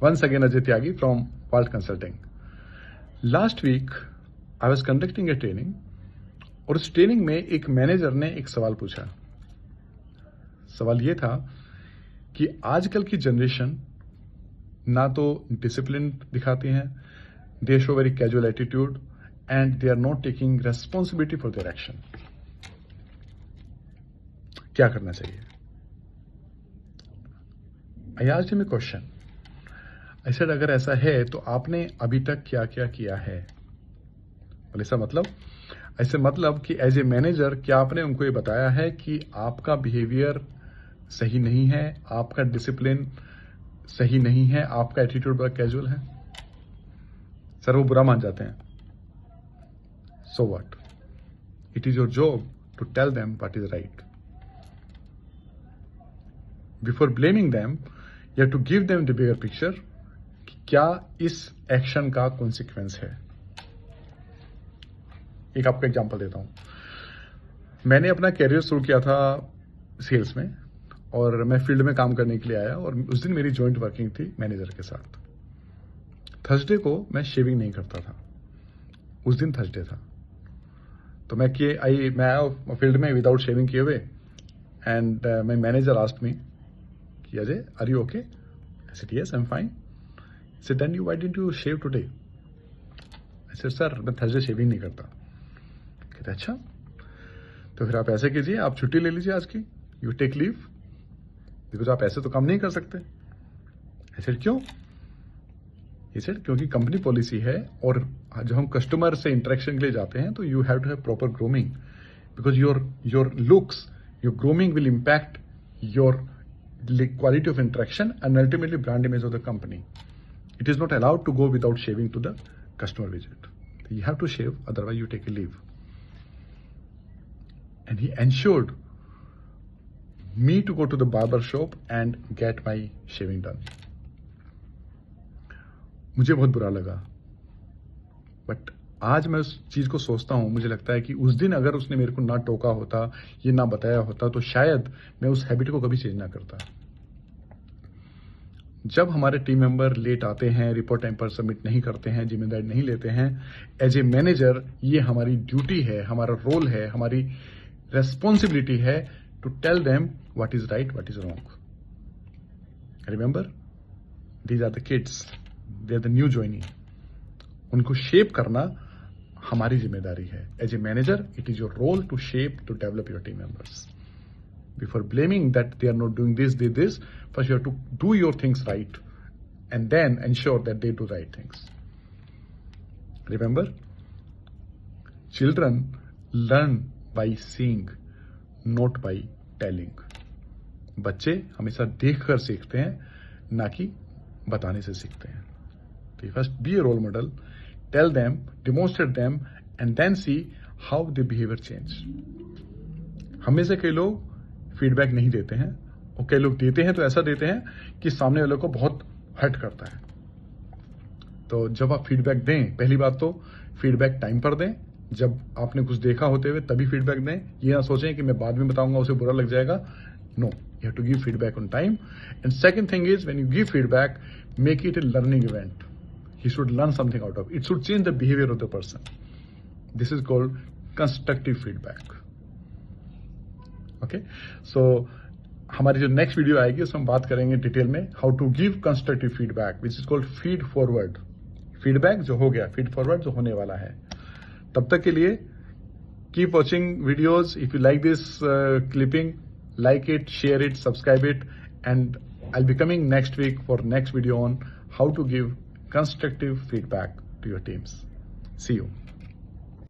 Once again, Ajay Tyagi from Vault Consulting. Last week, I was conducting a training और उस training में एक manager ने एक सवाल पूछा। सवाल ये था कि आजकल की जनरेशन ना तो डिसिप्लिन दिखाती हैं, they show very casual attitude and they are not taking responsibility for their action. क्या करना चाहिए? I asked him a question. I said अगर ऐसा है तो आपने अभी तक क्या क्या किया है? बोले ऐसा मतलब? ऐसे मतलब कि एज ए मैनेजर क्या आपने उनको ये बताया है कि आपका बिहेवियर सही नहीं है, आपका डिसिप्लिन सही नहीं है, आपका एटीट्यूड बड़ा कैजुअल है? सर वो बुरा मान जाते हैं। So what? It is your job to tell them what is right. Before blaming them you have to give them the bigger picture कि क्या इस एक्शन का कॉन्सिक्वेंस है। एक आपको एग्जांपल देता हूं। मैंने अपना कैरियर शुरू किया था सेल्स में और मैं फील्ड में काम करने के लिए आया और उस दिन मेरी जॉइंट वर्किंग थी मैनेजर के साथ। थर्सडे को मैं शेविंग नहीं करता था, उस दिन थर्सडे था। तो मैं आया फील्ड में विदाउट शेविंग किए हुए and my manager asked me कि Ajay are you okay? I said yes I am fine. He said then why didn't you shave today? I said sir मैं थर्सडे शेविंग नहीं करता। कहते अच्छा, तो फिर आप ऐसे कीजिए, आप छुट्टी ले लीजिए आज की, यू टेक लीव, बिकॉज आप ऐसे तो काम नहीं कर सकते। ऐसे क्यों? ये सेड क्योंकि कंपनी पॉलिसी है और जब हम कस्टमर से इंटरेक्शन के लिए जाते हैं तो you have to have proper grooming, because your looks, your grooming will impact your quality of interaction and ultimately brand image of the company. It is not allowed to go without shaving to the customer visit. You have to shave, otherwise you take a leave. And he ensured me to go to the barber shop and get my shaving done. मुझे बहुत बुरा लगा, but आज मैं उस चीज को सोचता हूं, मुझे लगता है कि उस दिन अगर उसने मेरे को ना टोका होता, ये ना बताया होता, तो शायद मैं उस हैबिट को कभी चेंज ना करता. जब हमारे टीम मेंबर लेट आते हैं, रिपोर्ट टाइम पर सबमिट नहीं करते हैं, जिम्मेदारी नहीं लेते हैं, एज ए मैनेजर ये हमारी ड्यूटी है, हमारा रोल है, हमारी रेस्पॉन्सिबिलिटी है to tell them what is right, what is wrong. Remember, these are the kids, they are the new joining. उनको शेप करना हमारी जिम्मेदारी है. As a manager it is your role to shape, to develop your team members. Before blaming that they are not doing this, first you have to do your things right and then ensure that they do right things. Remember, children learn by seeing, not by telling. बच्चे हमेशा देखकर सीखते हैं, ना कि बताने से सीखते हैं. So first be a role model, tell them, demonstrate them and then see how the behavior change. हमें से कई लोग फीडबैक नहीं देते हैं और कई लोग देते हैं तो ऐसा देते हैं कि सामने वाले को बहुत हर्ट करता है. तो जब आप फीडबैक दें, पहली बात तो फीडबैक टाइम पर दें. जब आपने कुछ देखा होते हुए तभी फीडबैक दें. ये ना सोचें कि मैं बाद में बताऊंगा उसे बुरा लग जाएगा. No, you have to give feedback on time. And second thing is, when you give feedback, make it a learning event. He should learn something out of it. Should change the behaviour of the person. This is called constructive feedback. Okay, so हमारी जो next video आएगी उसमें हम बात करेंगे detail में how to give constructive feedback, which is called feed forward. Feedback जो हो गया, फीड फॉरवर्ड जो होने वाला है. तब तक के लिए keep watching videos. If you like this clipping, like it, share it, subscribe it, and I will be coming next week for next video on how to give constructive feedback to your teams. See you.